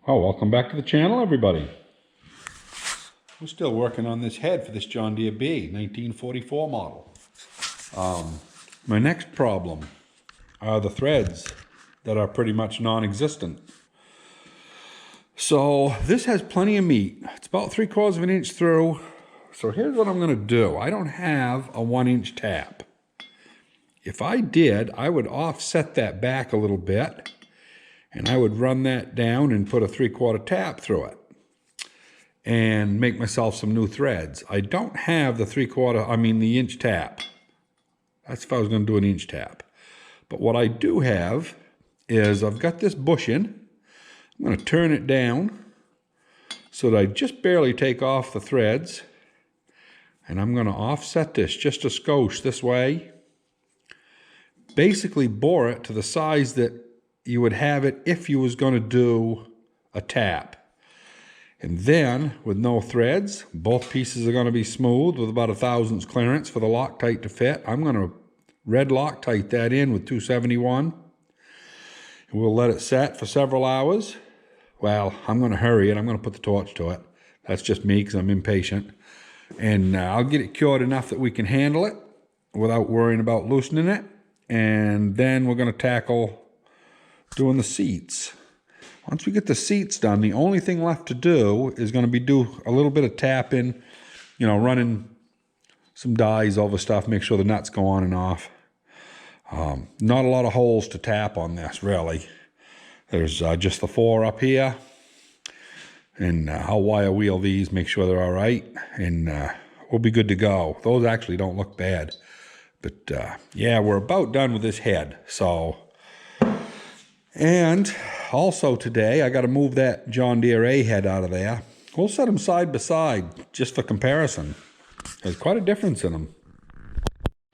Oh, welcome back to the channel, everybody. We're still working on this head for this John Deere B 1944 model. My next problem are the threads that are pretty much non-existent. So this has plenty of meat. It's about 3/4 of an inch through. So here's what I'm going to do. I don't have a 1-inch tap. If I did, I would offset that back a little bit, and I would run that down and put a 3/4 tap through it and make myself some new threads. I don't have the the inch tap. That's if I was going to do an inch tap. But what I do have is I've got this bushing. I'm going to turn it down so that I just barely take off the threads. And I'm going to offset this just a skosh this way. Basically bore it to the size that you would have it if you was going to do a tap. And then, with no threads, both pieces are going to be smooth with about 1/1000 clearance for the Loctite to fit. I'm going to red Loctite that in with 271. And we'll let it set for several hours. Well, I'm going to hurry it. I'm going to put the torch to it. That's just me because I'm impatient. And I'll get it cured enough that we can handle it without worrying about loosening it. And then we're going to tackle doing the seats. Once we get the seats done, the only thing left to do is going to be do a little bit of tapping, running some dies over stuff, make sure the nuts go on and off. Not a lot of holes to tap on this, really. There's just the 4 up here. And I'll wire wheel these, make sure they're all right. And we'll be good to go. Those actually don't look bad. But yeah, we're about done with this head. And also today, I got to move that John Deere A head out of there. We'll set them side by side just for comparison. There's quite a difference in them.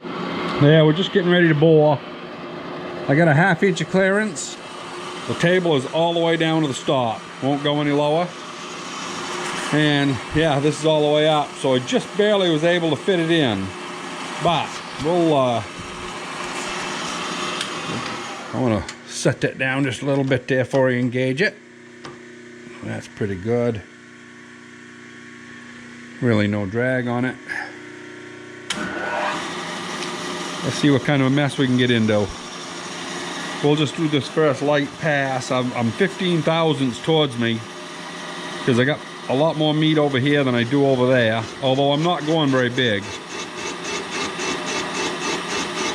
Yeah, we're just getting ready to bore. I got a 1/2 inch of clearance. The table is all the way down to the stop. Won't go any lower. And yeah, this is all the way up. So I just barely was able to fit it in. But we'll, I want to set that down just a little bit there before you engage it. That's pretty good. Really no drag on it. Let's see what kind of a mess we can get into. We'll just do this first light pass. I'm 15 thousandths towards me because I got a lot more meat over here than I do over there, although I'm not going very big.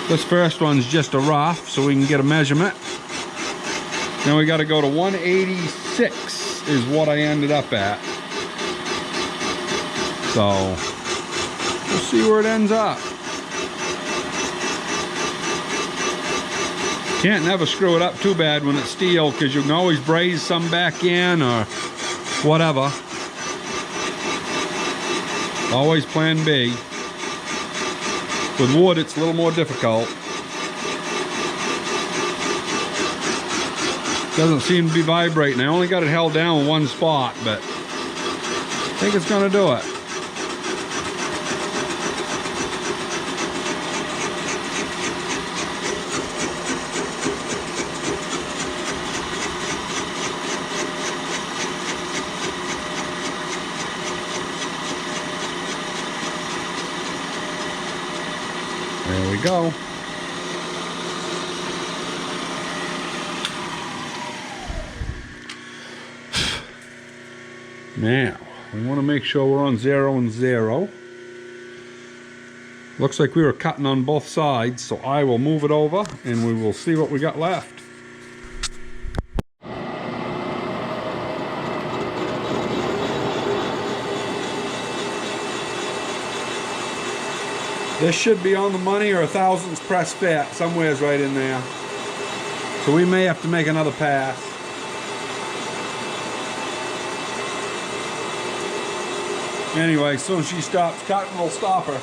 This first one's just a rough so we can get a measurement. Then we got to go to 186 is what I ended up at. So we'll see where it ends up. Can't never screw it up too bad when it's steel because you can always braze some back in or whatever. Always plan B. With wood, it's a little more difficult. Doesn't seem to be vibrating. I only got it held down in one spot, but I think it's going to do it. There we go. Now, we want to make sure we're on 0 and 0. Looks like we were cutting on both sides, so I will move it over and we will see what we got left. This should be on the money or 1/1000ths press fit. Somewhere's right in there. So we may have to make another pass. Anyway, as soon as she stops cutting, we'll stop her.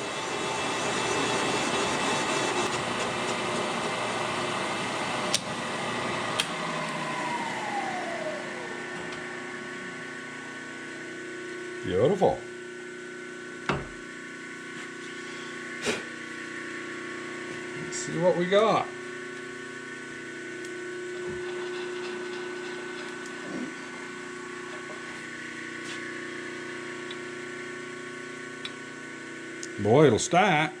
Beautiful. Let's see what we got. Boy, it'll start.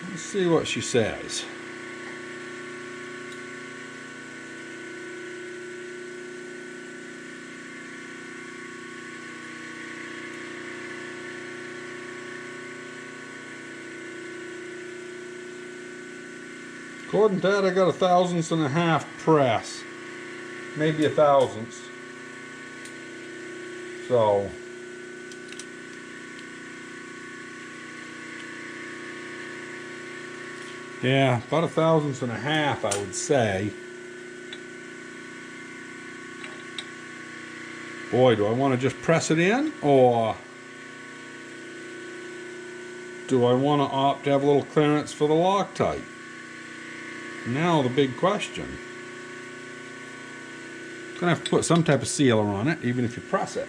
Let's see what she says. According to that, I got 1/1000th press. Maybe 1/1000th. So, yeah, about 1/1000th, I would say. Boy, do I want to just press it in, or do I want to opt to have a little clearance for the Loctite? Now the big question. Gonna have to put some type of sealer on it, even if you press it.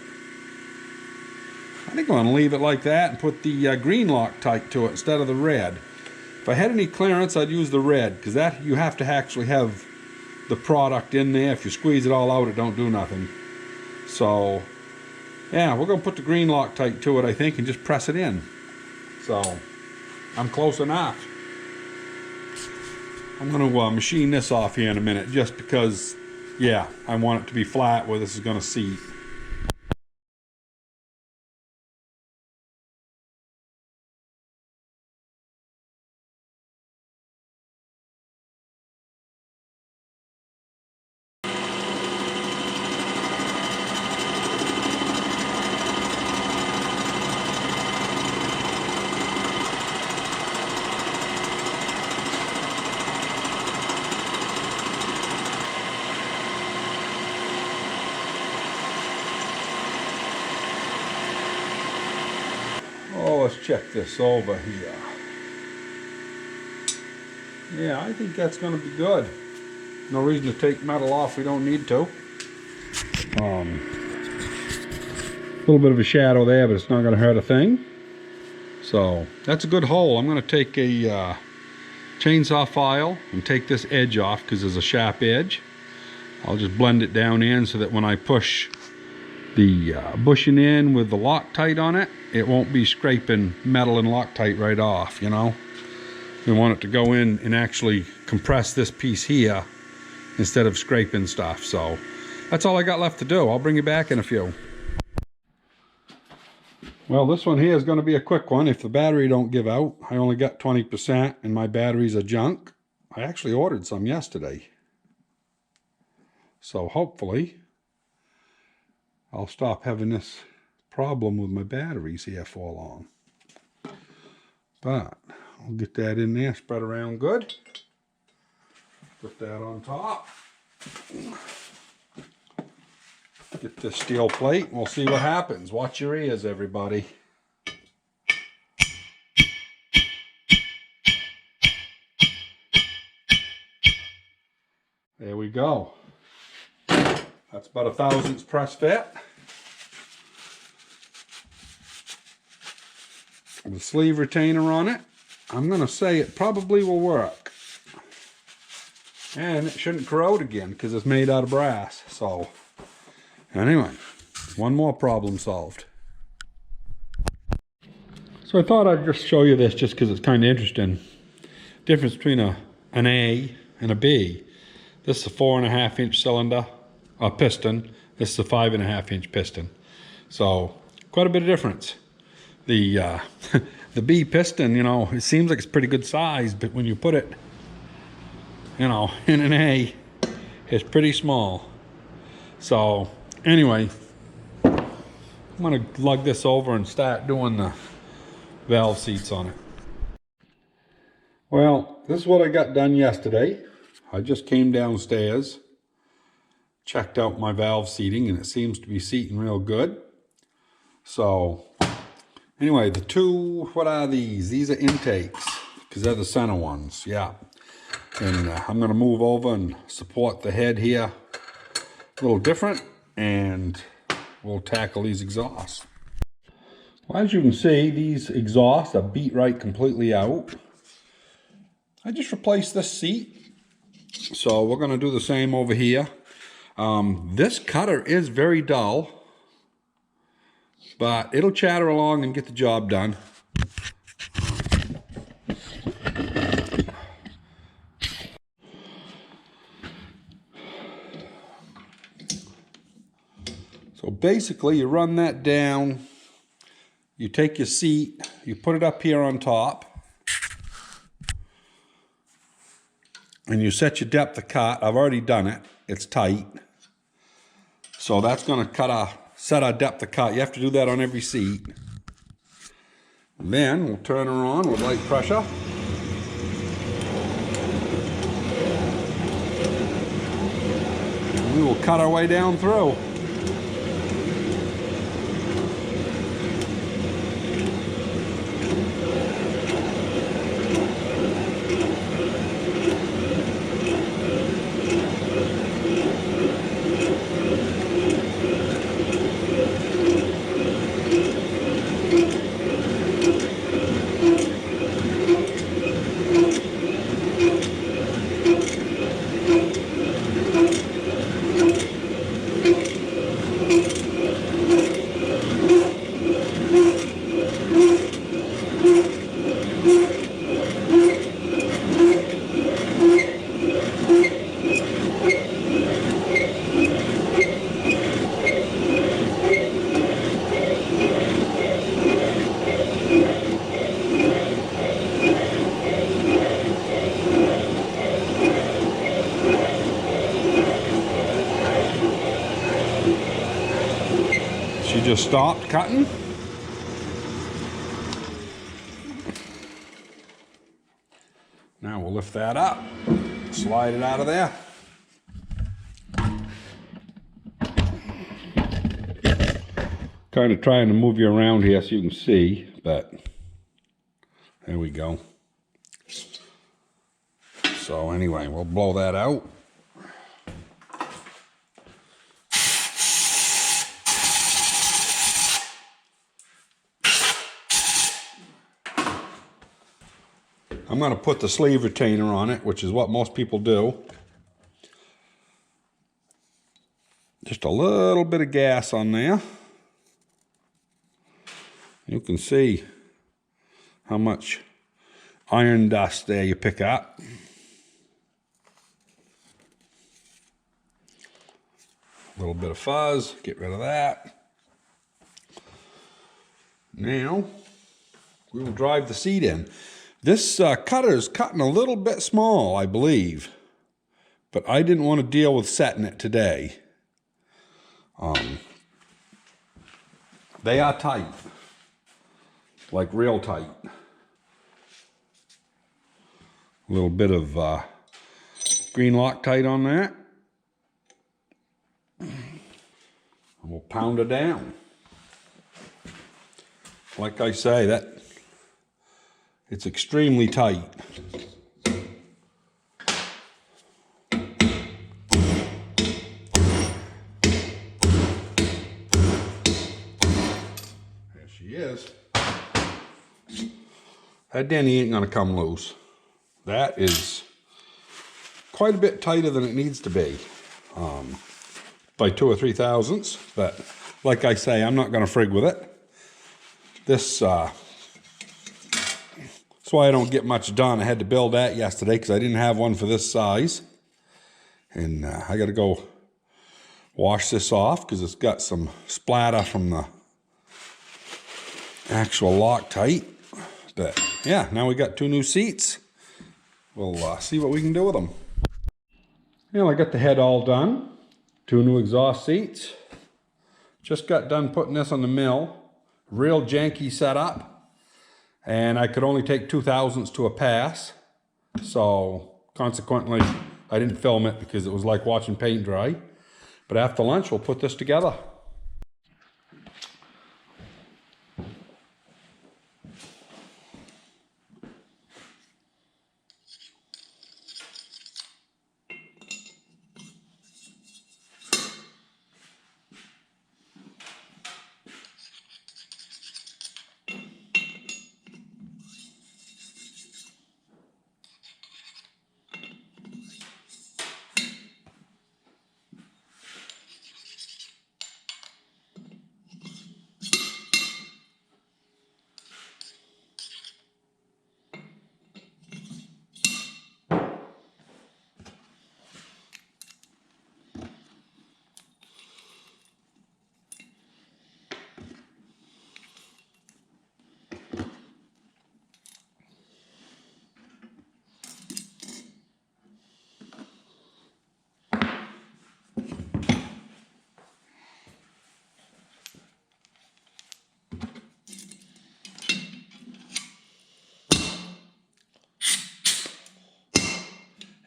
I think I'm gonna leave it like that and put the green Loctite to it instead of the red. If I had any clearance, I'd use the red, because that you have to actually have the product in there. If you squeeze it all out, it don't do nothing. So, yeah, we're gonna put the green Loctite to it, I think, and just press it in. So, I'm close enough. I'm going to machine this off here in a minute, just because, yeah, I want it to be flat where this is going to seat. Oh, let's check this over here. Yeah, I think that's going to be good. No reason to take metal off we don't need to. A little bit of a shadow there, but it's not going to hurt a thing. So that's a good hole. I'm going to take a chainsaw file and take this edge off because there's a sharp edge. I'll just blend it down in so that when I push the bushing in with the Loctite on it, it won't be scraping metal and Loctite right off, you know. We want it to go in and actually compress this piece here instead of scraping stuff. So that's all I got left to do. I'll bring you back in a few. Well, this one here is going to be a quick one. If the battery don't give out, I only got 20% and my batteries are junk. I actually ordered some yesterday. So hopefully I'll stop having this problem with my batteries here for long. But I'll get that in there, spread around good. Put that on top. Get this steel plate and we'll see what happens. Watch your ears, everybody. There we go. That's about 1/1000th press fit. The sleeve retainer on it, I'm going to say it probably will work. And it shouldn't corrode again because it's made out of brass. So, anyway, one more problem solved. So I thought I'd just show you this just because it's kind of interesting. Difference between an A and a B. This is a 4.5-inch cylinder, a piston. This is a 5.5-inch piston. So, quite a bit of difference. The B piston, you know, it seems like it's pretty good size, but when you put it, you know, in an A, it's pretty small. So anyway, I'm gonna lug this over and start doing the valve seats on it. Well, this is what I got done yesterday. I just came downstairs, checked out my valve seating, and it seems to be seating real good. So anyway, the two, what are these? These are intakes, because they're the center ones, yeah. And I'm going to move over and support the head here a little different, and we'll tackle these exhausts. Well, as you can see, these exhausts are beat right completely out. I just replaced this seat, so we're going to do the same over here. This cutter is very dull. but it'll chatter along and get the job done. So basically you run that down, you take your seat, you put it up here on top, and you set your depth of cut. I've already done it, it's tight. So that's gonna set our depth of cut. You have to do that on every seat. And then we'll turn her on with light pressure. And we will cut our way down through. She just stopped cutting. Now we'll lift that up, slide it out of there. Kind of trying to move you around here so you can see, but there we go. So anyway, we'll blow that out. I'm going to put the sleeve retainer on it, which is what most people do. Just a little bit of gas on there. You can see how much iron dust there you pick up. A little bit of fuzz, get rid of that. Now, we will drive the seat in. This cutter is cutting a little bit small, I believe, but I didn't want to deal with setting it today. They are tight, like real tight. A little bit of green Loctite on that. And we'll pound it down. Like I say, it's extremely tight. There she is. That Denny ain't gonna come loose. That is quite a bit tighter than it needs to be, by 2 or 3 thousandths. But like I say, I'm not gonna frig with it. This, that's why I don't get much done. I had to build that yesterday because I didn't have one for this size. And I got to go wash this off because it's got some splatter from the actual Loctite. But yeah, now we got 2 new seats. We'll see what we can do with them. Well, I got the head all done. 2 new exhaust seats. Just got done putting this on the mill. Real janky setup. And I could only take 2 thousandths to a pass. So consequently, I didn't film it because it was like watching paint dry. But after lunch, we'll put this together.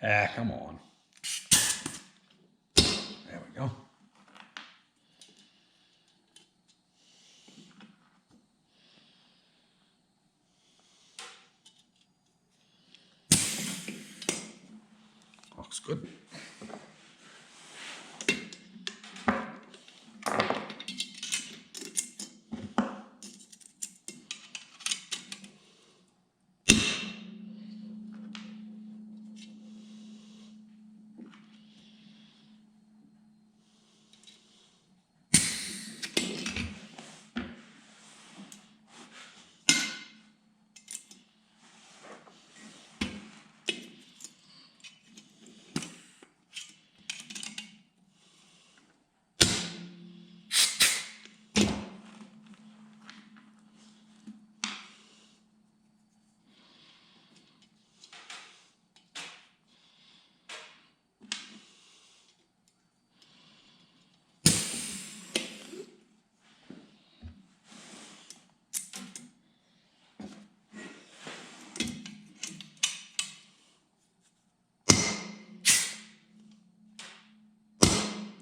Ah, come on. There we go. Looks good.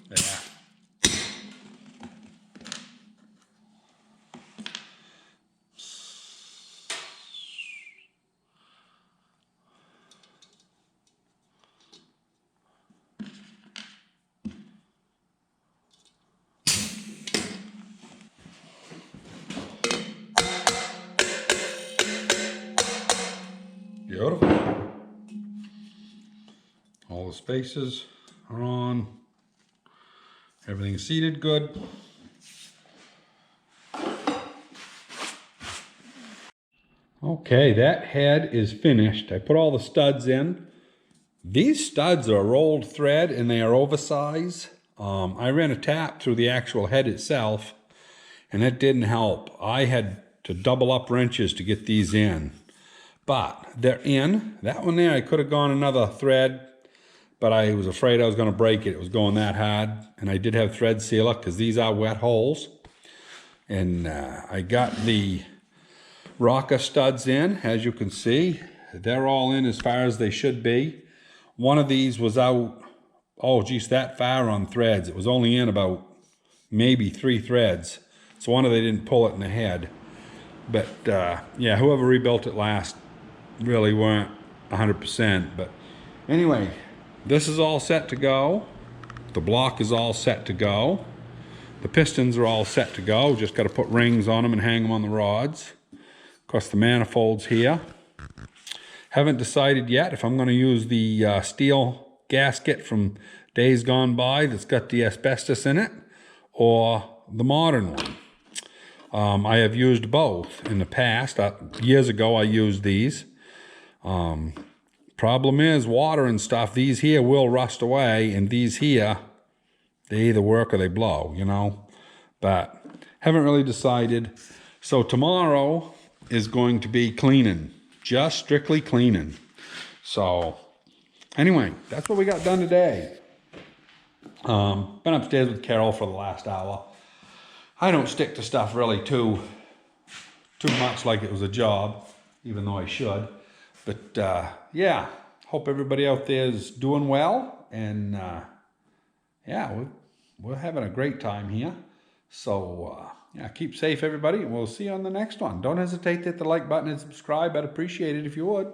Yeah. Beautiful. All the spaces are on. Everything's seated good. Okay, that head is finished. I put all the studs in. These studs are rolled thread and they are oversized. I ran a tap through the actual head itself and that didn't help. I had to double up wrenches to get these in. But they're in. That one there, I could have gone another thread, but I was afraid I was going to break it. It was going that hard. And I did have thread sealer because these are wet holes. And I got the rocker studs in, as you can see. They're all in as far as they should be. One of these was out, oh geez, that far on threads. It was only in about maybe 3 threads. So one of they didn't pull it in the head. But yeah, whoever rebuilt it last really weren't 100%. But anyway, this is all set to go. The block is all set to go. The pistons are all set to go. Just got to put rings on them and hang them on the rods. Of course, the manifold's here. Haven't decided yet if I'm going to use the steel gasket from days gone by that's got the asbestos in it or the modern one. I have used both in the past. Years ago, I used these. Problem is, water and stuff, these here will rust away, and these here, they either work or they blow, you know. But haven't really decided. So tomorrow is going to be cleaning, just strictly cleaning. So anyway, that's what we got done today. Been upstairs with Carol for the last hour. I don't stick to stuff really too much like it was a job, even though I should. But yeah, hope everybody out there is doing well, and yeah, we're having a great time here. So yeah, keep safe, everybody, and we'll see you on the next one. Don't hesitate to hit the like button and subscribe. I'd appreciate it if you would.